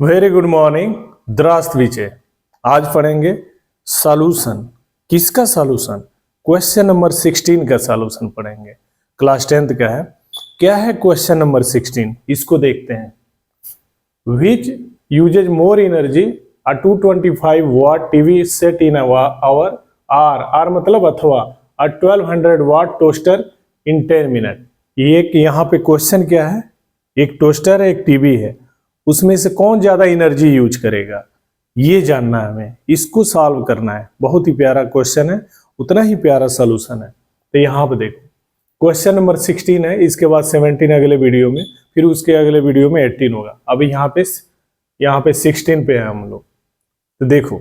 Very good morning. द्रास्तविचे। आज पढ़ेंगे solution. किसका सॉल्यूशन? क्वेश्चन नंबर 16 का सॉल्यूशन पढ़ेंगे। क्लास 10th का है। क्या है क्वेश्चन नंबर 16? इसको देखते हैं। Which uses more energy, a 225 watt TV set in hour or मतलब अथवा अ 1200 वाट टोस्टर इन 10 मिनट। ये यहाँ पे क्वेश्चन क्या है? एक टोस्टर है, एक टीवी है, उसमें से कौन ज्यादा एनर्जी यूज करेगा, ये जानना है हमें। इसको सॉल्व करना है। बहुत ही प्यारा क्वेश्चन है, उतना ही प्यारा सॉल्यूशन है। तो यहाँ पे देखो, क्वेश्चन नंबर 16 है, इसके बाद 17 अगले वीडियो में, फिर उसके अगले वीडियो में 18 होगा। अभी यहाँ पे 16 पे है हम लोग। तो देखो,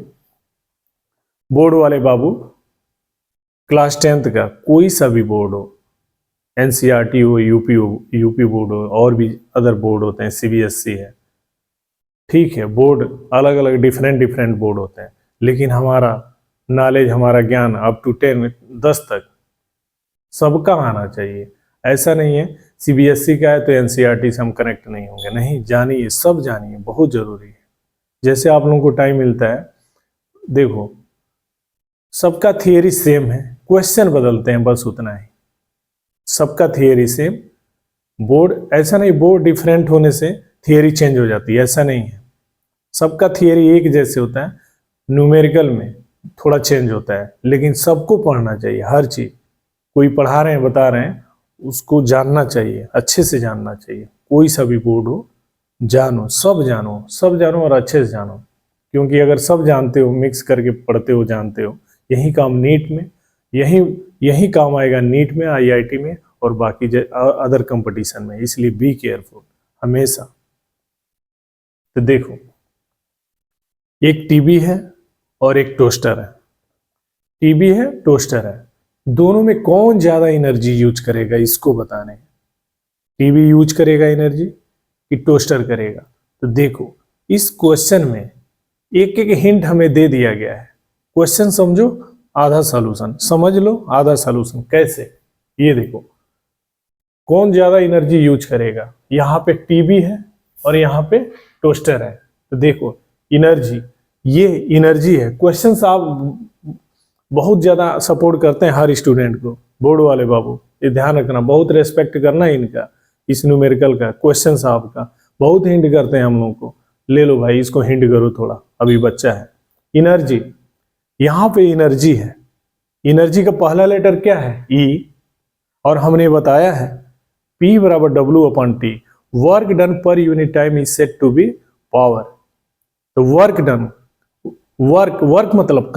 बोर्ड वाले बाबू, क्लास 10th का कोई सा भी बोर्ड हो, एनसीईआरटी हो, यूपी बोर्ड हो, और भी अदर बोर्ड होते हैं, सीबीएसई है, ठीक है, बोर्ड अलग अलग डिफरेंट बोर्ड होते हैं, लेकिन हमारा नॉलेज, हमारा ज्ञान अप टू 10 तक सबका आना चाहिए। ऐसा नहीं है सीबीएसई का है तो एनसीईआरटी से हम कनेक्ट नहीं होंगे, नहीं, जानिए, सब जानिए, बहुत जरूरी है। जैसे आप लोगों को टाइम मिलता है, देखो, सबका थियरी सेम है, क्वेश्चन बदलते हैं, बस उतना ही। सबका थियरी सेम, बोर्ड ऐसा नहीं, बोर्ड डिफरेंट होने से थियरी चेंज हो जाती है, ऐसा नहीं है। सबका थियरी एक जैसे होता है, न्यूमेरिकल में थोड़ा चेंज होता है, लेकिन सबको पढ़ना चाहिए। हर चीज कोई पढ़ा रहे हैं, बता रहे हैं, उसको जानना चाहिए, अच्छे से जानना चाहिए। कोई सा भी बोर्ड हो, जानो, सब जानो, सब जानो और अच्छे से जानो। क्योंकि अगर सब जानते हो, मिक्स करके पढ़ते हो, जानते हो, यही काम नीट में, यही काम आएगा नीट में, आईआईटी में, और बाकी अदर कंपटीशन में। इसलिए बी केयरफुल हमेशा। तो देखो, एक टीवी है और एक टोस्टर है। टीवी है, टोस्टर है, दोनों में कौन ज्यादा एनर्जी यूज करेगा, इसको बताने है। टीवी यूज करेगा एनर्जी कि टोस्टर करेगा? तो देखो, इस क्वेश्चन में एक एक हिंट हमें दे दिया गया है। क्वेश्चन समझो, आधा सॉल्यूशन समझ लो, आधा सॉल्यूशन। कैसे? ये देखो, कौन ज्यादा एनर्जी यूज करेगा। यहाँ पे टीवी है और यहाँ पे टोस्टर है। तो देखो, एनर्जी, ये एनर्जी है। क्वेश्चंस आप बहुत ज्यादा सपोर्ट करते हैं हर स्टूडेंट को, बोर्ड वाले बाबू, ये ध्यान रखना, बहुत रेस्पेक्ट करना है इनका, इस न्यूमेरिकल का। क्वेश्चंस आपका बहुत हिंट करते हैं हम लोग को। ले लो भाई, इसको हिंट करो थोड़ा, अभी बच्चा है। एनर्जी, यहाँ पे एनर्जी है, एनर्जी का पहला लेटर क्या है? ई, और हमने बताया है P बराबर W/T। वर्क डन पर unit time is set to be power. तो वर्क डन, वर्क मतलब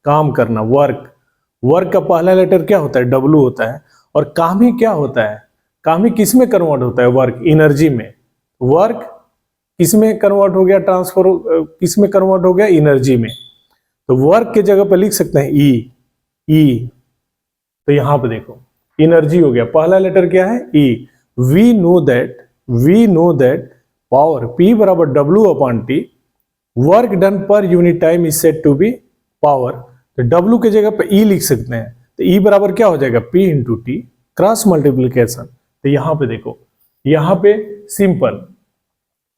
काम करना, वर्क का पहला लेटर क्या होता है? W होता है। और काम ही क्या होता है? काम ही किस में कन्वर्ट होता है? वर्क, एनर्जी में। वर्क किस में कन्वर्ट हो गया? ट्रांसफर किस में कन्वर्ट हो गया? एनर्जी में। तो वर्क के जगह पर लिख सकते हैं ई। तो यहां पे देखो, एनर्जी हो गया, पहला लेटर क्या है? E. We know that power P बराबर W/T, वर्क डन पर unit time is set to be power. तो W के जगह पे E लिख सकते हैं। तो E बराबर क्या हो जाएगा? P into T, cross multiplication. तो यहां पे देखो, यहां पे सिंपल,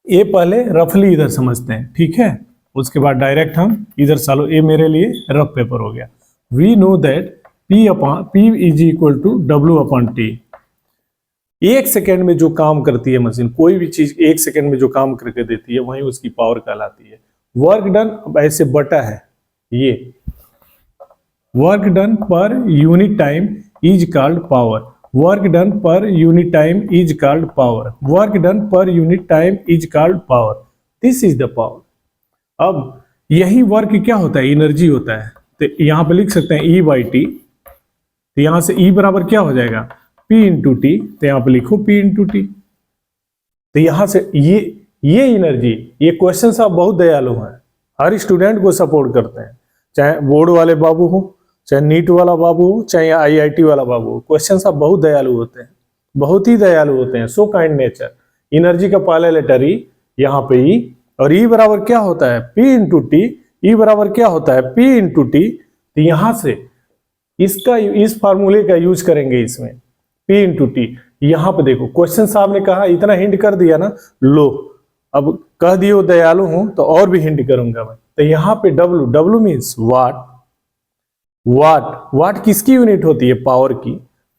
ये पहले रफली इधर समझते हैं, ठीक है, उसके बाद डायरेक्ट हम इधर सालो। ये मेरे लिए रफ पेपर हो गया। We know that P is equal to W/T। एक सेकेंड में जो काम करती है मशीन, कोई भी चीज एक सेकेंड में जो काम करके देती है, वही उसकी पावर कहलाती है। वर्क डन, अब ऐसे बटा है, ये वर्क डन पर unit time is called power. Work done पर unit time is called power. Work done पर unit time is called power. This is the power. अब यही वर्क क्या होता है? एनर्जी होता है। तो यहां पे लिख सकते हैं E/T। तो यहां से E बराबर क्या हो जाएगा? P into T. तो यहां पे लिखो P इंटू टी। तो यहां से ये एनर्जी, ये क्वेश्चन आप बहुत दयालु हैं, हर स्टूडेंट को सपोर्ट करते हैं, चाहे बोर्ड वाले बाबू हो, चाहे नीट वाला बाबू हो, चाहे आईआईटी वाला बाबू हो। क्वेश्चन आप बहुत दयालु होते हैं, बहुत ही दयालु होते हैं, सो काइंड नेचर। एनर्जी का पहला लेटर ई, यहाँ पे ई, और ई बराबर क्या होता है? P into T. ई बराबर क्या होता है? P into T. तो यहां से इसका, इस फार्मूले का यूज करेंगे इसमें, P इंटू टी। यहां पे देखो, क्वेश्चन साहब ने कहा, इतना हिंट कर दिया ना, लो अब कह दियो दयालु हूं तो और भी हिंट करूंगा मैं। तो यहाँ पे डब्लू, डब्लू मीन्स वाट। वाट किसकी यूनिट होती है? पावर की।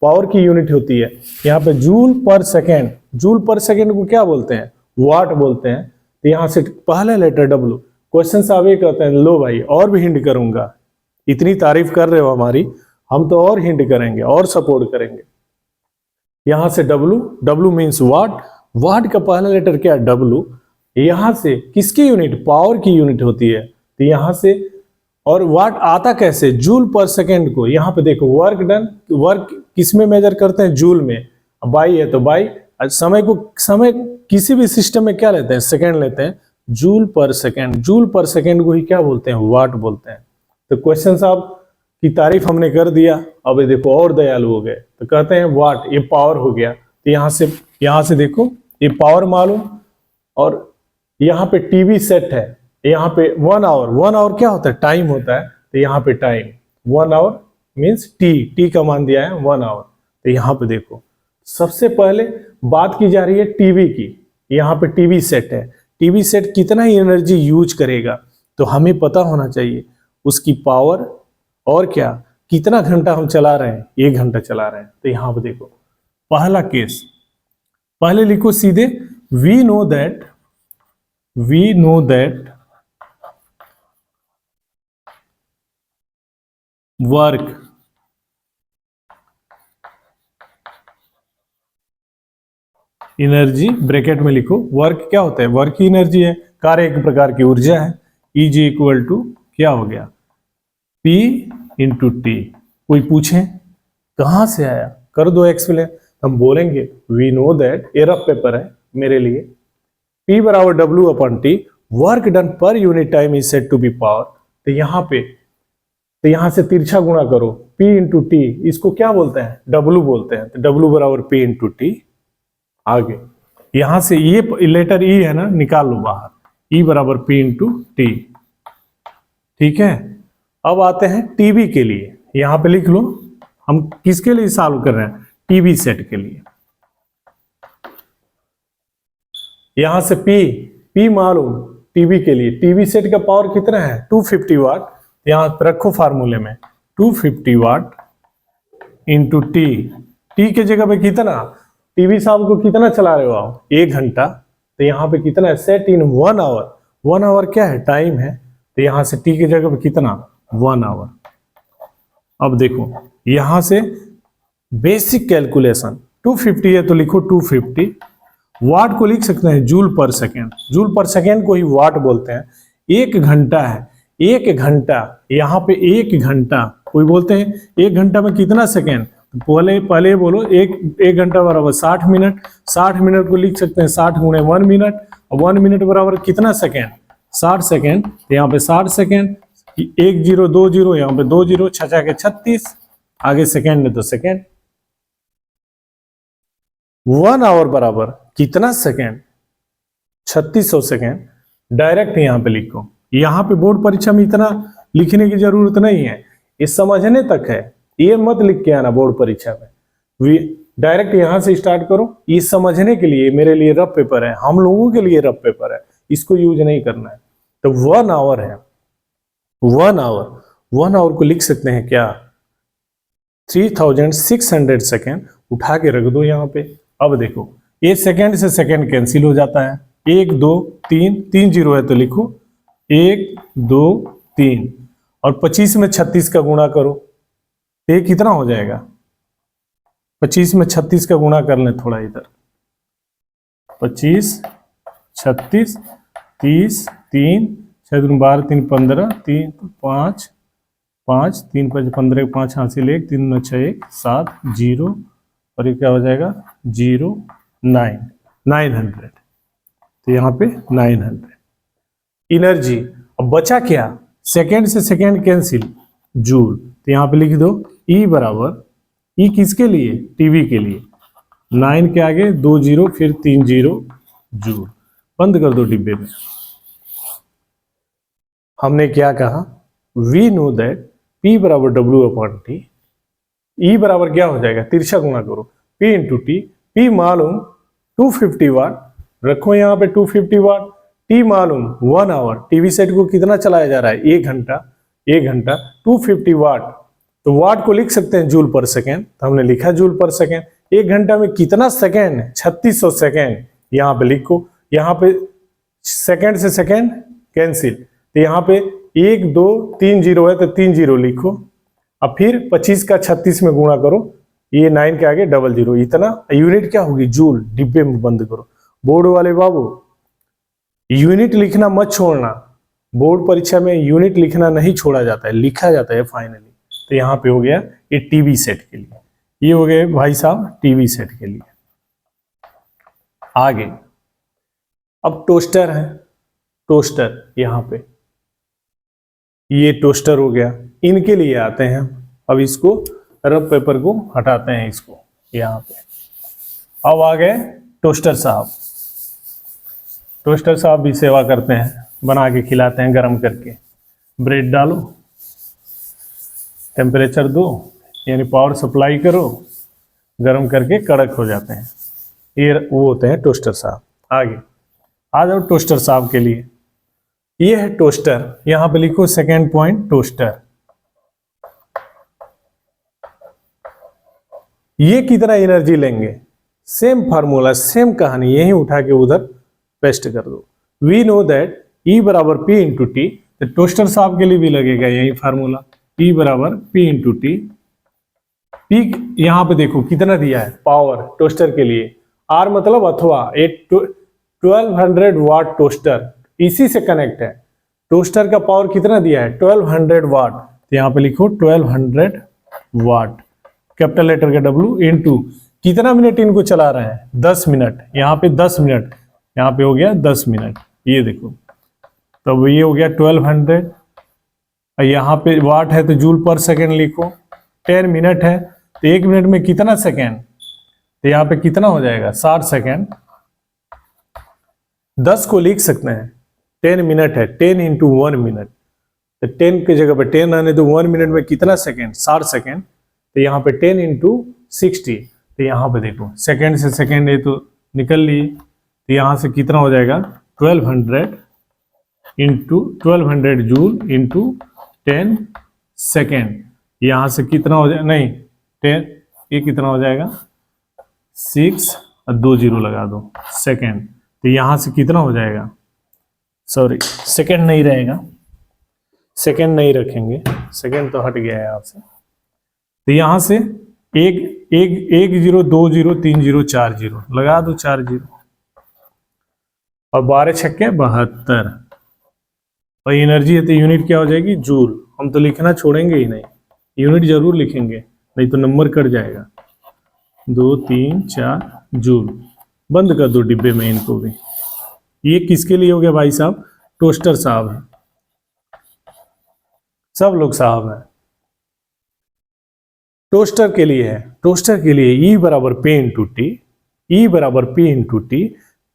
पावर की यूनिट होती है यहाँ पे जूल पर सेकेंड। जूल पर सेकेंड को क्या बोलते हैं? वाट बोलते हैं। तो यहाँ से पहला लेटर डब्लू। क्वेश्चन साहब ये कहते हैं, लो भाई और भी हिंट करूंगा, इतनी तारीफ कर रहे हो हमारी, हम तो और हिंट करेंगे और सपोर्ट करेंगे। यहां से डब्लू, डब्लू मीन्स वाट। वाट का पहला लेटर क्या है? डब्लू। यहां से किसकी यूनिट? पावर की यूनिट होती है। तो यहां से, और वाट आता कैसे? जूल पर सेकेंड को। यहां पे देखो वर्क डन, वर्क किस में मेजर करते हैं? जूल में। बाई है तो बाई, समय को, समय किसी भी सिस्टम में क्या लेते हैं? सेकेंड लेते हैं। जूल पर सेकेंड, जूल पर सेकेंड को ही क्या बोलते हैं? वाट बोलते हैं। तो क्वेश्चन साहब की तारीफ हमने कर दिया, अब ये देखो और दयालु हो गए। तो कहते हैं वाट, ये पावर हो गया। तो यहां से देखो ये पावर मालूम, और यहाँ पे टीवी सेट है, यहाँ पे 1 आवर। 1 आवर क्या होता है? टाइम होता है। तो यहाँ पे टाइम 1 आवर मीन्स टी का मान दिया है 1 आवर। तो यहाँ पे देखो सबसे पहले बात की जा रही है टीवी की। यहाँ पे टीवी सेट है, टीवी सेट कितना एनर्जी यूज करेगा तो हमें पता होना चाहिए उसकी पावर, और क्या कितना घंटा हम चला रहे हैं? 1 घंटा चला रहे हैं। तो यहाँ पे देखो पहला केस, पहले लिखो सीधे, we know that work energy, bracket में लिखो वर्क क्या होता है? वर्क की एनर्जी है, कार्य एक प्रकार की ऊर्जा है। Eg इक्वल टू क्या हो गया? P into T. कोई पूछे कहां से आया? कर दो एक्सप्लेन। हम बोलेंगे वी नो दैट, ये रफ पेपर है मेरे लिए, P बराबर W upon T, work done पर unit time is said to be power. तो यहाँ से तिरछा गुणा करो, P इंटू टी, इसको क्या बोलते हैं? W बोलते हैं। तो W बराबर P इंटू टी। आगे यहां से ये लेटर ई है ना, निकाल लो बाहर, ई बराबर P इंटू टी। ठीक है, अब आते हैं टीवी के लिए। यहां पे लिख लो, हम किसके लिए सॉल्व कर रहे हैं? टीवी सेट के लिए। यहां से P मालूम टीवी के लिए, टीवी सेट का पावर कितना है? 250 वाट। यहां पर रखो फार्मूले में 250 वाट इंटू टी के जगह पे कितना? टीवी साहब को कितना चला रहे हो आप? 1 घंटा। तो यहाँ पे कितना है? Set in 1 our. 1 आवर क्या है? टाइम है। तो यहां से टी की जगह पे कितना? 1 आवर। अब देखो यहां से बेसिक कैलकुलेशन, 250 है तो लिखो 250। वाट को लिख सकते हैं जूल पर सेकेंड, जूल पर सेकेंड को ही वाट बोलते हैं। 1 घंटा है, 1 घंटा, यहाँ पे 1 घंटा, कोई बोलते हैं 1 घंटा में कितना सेकेंड? पहले बोलो, एक घंटा बराबर 60 मिनट। 60 मिनट को लिख सकते हैं 60 गुणे 1 मिनट, और 1 मिनट बराबर कितना सेकेंड? 60 सेकेंड। तो यहाँ पे 60 सेकेंड, 1 0 2 0, यहाँ पे 2 0, 6 के 36, आगे सेकेंड है तो सेकेंड। 1 आवर बराबर कितना सेकेंड? 3600 सेकेंड। डायरेक्ट यहाँ पे लिखो। यहाँ पे बोर्ड परीक्षा में इतना लिखने की जरूरत नहीं है, ये समझने तक है, ये मत लिख के आना बोर्ड परीक्षा में। डायरेक्ट यहां से स्टार्ट करो, ये समझने के लिए मेरे लिए रफ पेपर है, हम लोगों के लिए रफ पेपर है, इसको यूज नहीं करना है। तो 1 आवर है, 1 आवर को लिख सकते हैं क्या? 3600 सेकेंड। उठा के रख दो यहाँ पे। अब देखो ये सेकेंड से सेकेंड कैंसिल हो जाता है, 1 2 3, 3 0 है तो लिखो 1 2 3, और 25 में 36 का गुणा करो, ये कितना हो जाएगा? 25 में 36 का गुणा कर लें थोड़ा इधर, 25 36 30 3 6 दूनी 12 3 15 3 5 5 3 5 15 5 हासिल 1 3 9 6 1 7 0, और ये क्या हो जाएगा? 0 9 900। तो यहाँ पे 900 एनर्जी। अब बचा क्या? सेकेंड से सेकेंड कैंसिल, जूल। तो यहाँ पे लिख दो E बराबर, E किसके लिए? टीवी के लिए। 9 के आगे 2 0 फिर 3 0, जूल। बंद कर दो डिब्बे में। हमने क्या कहा? वी नो दैट P बराबर W अपॉन टी। E बराबर क्या हो जाएगा? तिरछा गुणा करो, P इंटू टी। P मालूम 250 वाट, रखो यहाँ पे 250 वाट। टी मालूम 1 आवर, टीवी सेट को कितना चलाया जा रहा है, 1 घंटा, 1 घंटा 250 वाट, तो वाट को लिख सकते हैं जूल पर सेकेंड, तो हमने लिखा जूल पर सेकेंड। 1 घंटा में कितना सेकेंड है, 3600 सेकेंड, यहाँ पे लिखो। यहाँ पे सेकेंड से सेकेंड कैंसिल, तो यहाँ पे 1 2 3 जीरो है तो 3 जीरो लिखो। अब फिर 25 का 36 में गुणा करो, ये 9 के आगे डबल जीरो, इतना यूनिट क्या होगी, जूल। डिब्बे में बंद करो। बोर्ड वाले बाबू यूनिट लिखना मत छोड़ना, बोर्ड परीक्षा में यूनिट लिखना नहीं छोड़ा जाता है, लिखा जाता है फाइनली। तो यहाँ पे हो गया ये टीवी सेट के लिए, ये हो गए भाई साहब टीवी सेट के लिए। आगे अब टोस्टर है, टोस्टर यहाँ पे ये टोस्टर हो गया, इनके लिए आते हैं। अब इसको रफ पेपर को हटाते हैं इसको यहाँ पे। अब आ गए टोस्टर साहब। टोस्टर साहब भी सेवा करते हैं, बना के खिलाते हैं गरम करके। ब्रेड डालो, टेम्परेचर दो, यानी पावर सप्लाई करो, गरम करके कड़क हो जाते हैं। ये वो होते हैं टोस्टर साहब। आगे आ जाओ टोस्टर साहब के लिए, ये है टोस्टर। यहां पे लिखो सेकेंड पॉइंट टोस्टर। ये कितना एनर्जी लेंगे, सेम फार्मूला, सेम कहानी, यही उठा के उधर पेस्ट कर दो। वी नो दैट E बराबर P इंटू टी, तो टोस्टर साहब के लिए भी लगेगा यही फार्मूला, E बराबर P इंटू टी। P यहां पे देखो कितना दिया है पावर टोस्टर के लिए, R मतलब अथवा, एक 1200 वाट टोस्टर इसी से कनेक्ट है। टोस्टर का पावर कितना दिया है, 1200 वाट, तो यहाँ पे लिखो 1200 वाट, कैपिटल लेटर का W इंटू कितना मिनट इनको चला रहे हैं, 10 मिनट। यहाँ पे 10 मिनट, यहाँ पे हो गया 10 मिनट, ये देखो। तो ये हो गया 1200, यहाँ पे वाट है तो जूल पर सेकेंड लिखो। 10 मिनट है तो 1 मिनट में कितना सेकेंड, तो यहाँ पे कितना हो जाएगा 60 सेकेंड। 10 को लिख सकते हैं, 10 मिनट है, 10 इंटू 1 मिनट, तो 10 की जगह पे 10 आने तो 1 मिनट में कितना सेकेंड, 60 सेकेंड। तो यहाँ पे 10 इंटू 60, तो यहाँ पे देखो सेकेंड से सेकेंड ये तो निकल लिए, तो यहाँ से कितना हो जाएगा 1200 इंटू 1200 जूल इंटू 10 सेकेंड। यहाँ से कितना हो जाएगा, नहीं 10, ये कितना हो जाएगा 6 और 2 जीरो लगा दो सेकेंड, तो यहाँ से कितना हो जाएगा, सॉरी सेकेंड नहीं रहेगा, सेकेंड नहीं रखेंगे, सेकेंड तो हट गया है आपसे। तो यहाँ से एक जीरो, 2 जीरो, 3 जीरो, 4 जीरो लगा दो, 4 जीरो, और 12 छक्के 72, और एनर्जी है तो यूनिट क्या हो जाएगी, जूल। हम तो लिखना छोड़ेंगे ही नहीं, यूनिट जरूर लिखेंगे, नहीं तो नंबर कट जाएगा। 2 3 4 जूल, बंद कर दो डिब्बे में इनको भी। ये किसके लिए हो गया भाई साहब, टोस्टर साहब है, सब लोग साहब है, टोस्टर के लिए है। टोस्टर के लिए E बराबर P इंटू टी, E बराबर P into T.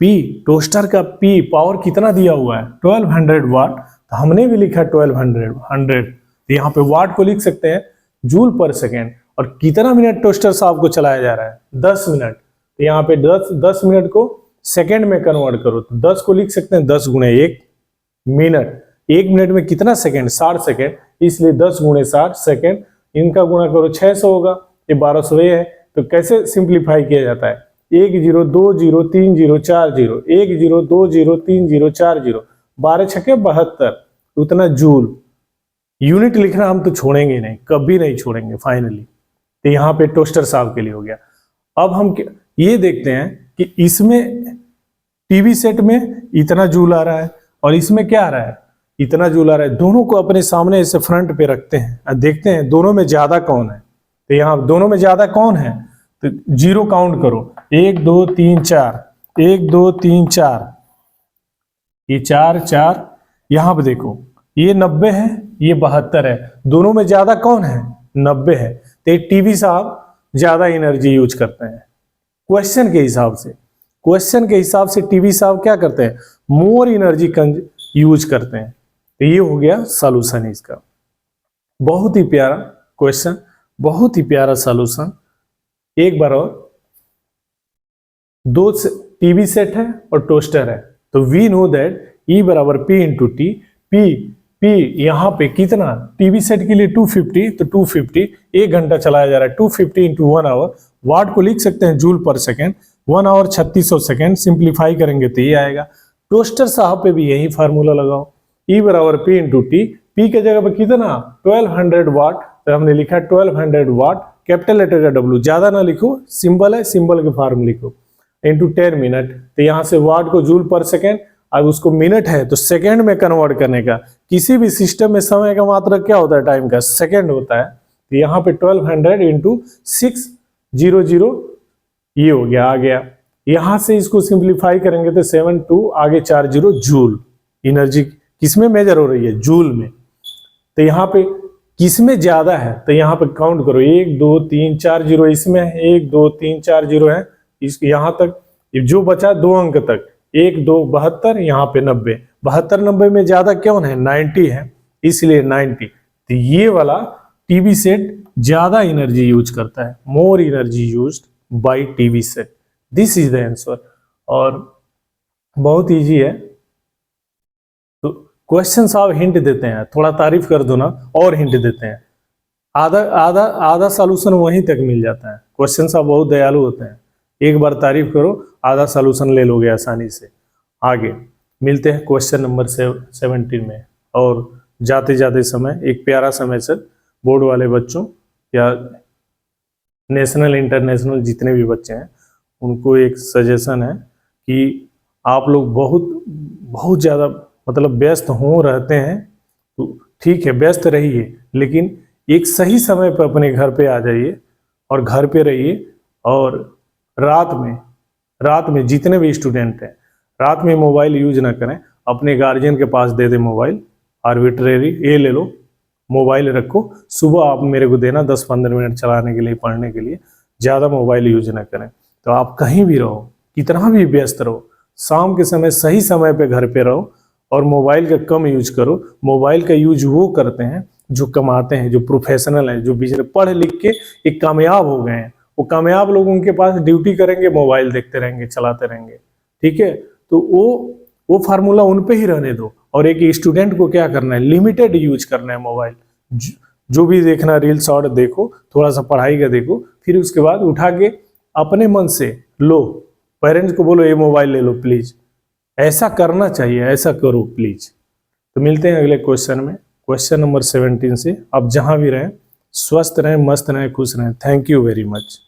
P toaster का P पावर कितना दिया हुआ है 1200 वाट, तो हमने भी लिखा 1200, तो यहाँ पे वाट को लिख सकते हैं जूल पर सेकेंड। और कितना मिनट टोस्टर साहब को चलाया जा रहा है, 10 मिनट, तो यहाँ पे 10 मिनट को सेकेंड में कन्वर्ट करो, तो 10 को लिख सकते हैं 10 गुणे 1 मिनट। 1 मिनट में कितना सेकेंड, 60 सेकेंड, इसलिए 10 गुणे 60 सेकेंड, इनका गुणा करो 600 होगा, ये 1200 ये है। तो कैसे सिंप्लीफाई किया जाता है, 1 zero, 2 zero, 3 zero, 4 zero, 1 zero, 2 zero, 3 zero, 4 zero, 12 छक्के 72, उतना जूल। यूनिट लिखना हम तो छोड़ेंगे नहीं, कभी नहीं छोड़ेंगे फाइनली। तो यहाँ पे टोस्टर साहब के लिए हो गया। अब हम ये देखते हैं कि इसमें टीवी सेट में इतना जूल आ रहा है और इसमें क्या आ रहा है, इतना जूल आ रहा है। दोनों को अपने सामने ऐसे फ्रंट पे रखते हैं और देखते हैं दोनों में ज्यादा कौन है। तो यहाँ दोनों में ज्यादा कौन है, तो जीरो काउंट करो, 1 2 3 4, 1 2 3 4, ये 4 4, यहाँ पे देखो ये 90 है, ये 72 है, दोनों में ज्यादा कौन है, 90 है। तो टीवी साहब ज्यादा एनर्जी यूज करते हैं क्वेश्चन के हिसाब से। क्वेश्चन के हिसाब से टीवी साहब क्या करते हैं, मोर एनर्जी यूज करते हैं। तो ये हो गया सॉल्यूशन इसका। बहुत ही प्यारा क्वेश्चन, बहुत ही प्यारा सॉल्यूशन। एक बार और टीवी सेट है और टोस्टर है, तो वी नो दैट E बराबर P इंटू टी। P यहाँ पे कितना, टीवी सेट के लिए 250, तो 250 1 घंटा चलाया जा रहा है, 250 इंटू 1 आवर, वाट को लिख सकते हैं जूल पर सेकेंड, 1 आवर 3600 सेकेंड, सिंप्लीफाई करेंगे तो ये आएगा। टोस्टर साहब पे भी यही फार्मूला लगाओ, E बराबर P इंटू टी। P के जगह पे कितना 1200 वाट, तो हमने लिखा 1200 वाट, कैपिटल लेटर का W, ज्यादा ना लिखो, सिंबल है, सिंबल के फॉर्म लिखो, इंटू 10 मिनट, तो यहाँ से वाट को जूल पर सेकेंड, अब उसको मिनट है तो सेकंड में कन्वर्ट करने का, किसी भी सिस्टम में समय का मात्रक क्या होता है, टाइम का, सेकंड होता है, तो यहाँ पे 1200 इंटू 600 ये हो गया, आ गया। यहां से इसको सिंप्लीफाई करेंगे तो 72 आगे 40 जूल, एनर्जी किसमें मेजर हो रही है, जूल में। तो यहाँ पे किसमें ज्यादा है, तो यहाँ पे काउंट करो, 1 2 3 4 जीरो इसमें है, 1 2 3 4 जीरो है, यहाँ तक जो बचा 2 अंक तक, 1 2 72, यहाँ पे 90, 72 90 में ज्यादा कौन है, 90 है, इसलिए 90। तो ये वाला टीवी सेट ज्यादा एनर्जी यूज करता है, more energy used by TV set, this is the answer. और बहुत इजी है, तो क्वेश्चन साहब हिंट देते हैं, थोड़ा तारीफ कर दो ना, और हिंट देते हैं, आधा सॉल्यूशन वहीं तक मिल जाता है। क्वेश्चन साहब बहुत दयालु होते हैं, एक बार तारीफ करो, आधा सॉल्यूशन ले लोगे आसानी से। आगे मिलते हैं क्वेश्चन नंबर 17 में, और जाते जाते समय एक प्यारा सा मैसेज बोर्ड वाले बच्चों या नेशनल इंटरनेशनल जितने भी बच्चे हैं उनको एक सजेशन है कि आप लोग बहुत ज़्यादा मतलब व्यस्त हो रहते हैं, तो ठीक है व्यस्त रहिए, लेकिन एक सही समय पर अपने घर पे आ जाइए और घर पे रहिए, और रात में जितने भी स्टूडेंट हैं रात में मोबाइल यूज ना करें, अपने गार्जियन के पास दे दे मोबाइल, आर्बिट्रेरी ये ले लो, मोबाइल रखो, सुबह आप मेरे को देना 10-15 मिनट चलाने के लिए, पढ़ने के लिए, ज़्यादा मोबाइल यूज ना करें। तो आप कहीं भी रहो, कितना भी व्यस्त रहो, शाम के समय सही समय पे घर पे रहो और मोबाइल का कम यूज करो। मोबाइल का यूज वो करते हैं जो कमाते हैं, जो प्रोफेशनल हैं, जो बिजनेस पढ़ लिख के एक कामयाब हो गए हैं, वो कामयाब लोग उनके पास ड्यूटी करेंगे, मोबाइल देखते रहेंगे, चलाते रहेंगे, ठीक है। तो वो फार्मूला उन पे ही रहने दो, और एक स्टूडेंट को क्या करना है, लिमिटेड यूज करना है मोबाइल, जो भी देखना रील शॉर्ट देखो, थोड़ा सा पढ़ाई का देखो, फिर उसके बाद उठा के अपने मन से लो, पेरेंट्स को बोलो ये मोबाइल ले लो प्लीज, ऐसा करना चाहिए, ऐसा करो प्लीज। तो मिलते हैं अगले क्वेश्चन में, क्वेश्चन नंबर 17 से। आप जहां भी रहें स्वस्थ रहें, मस्त रहें, खुश रहें। Thank you very much.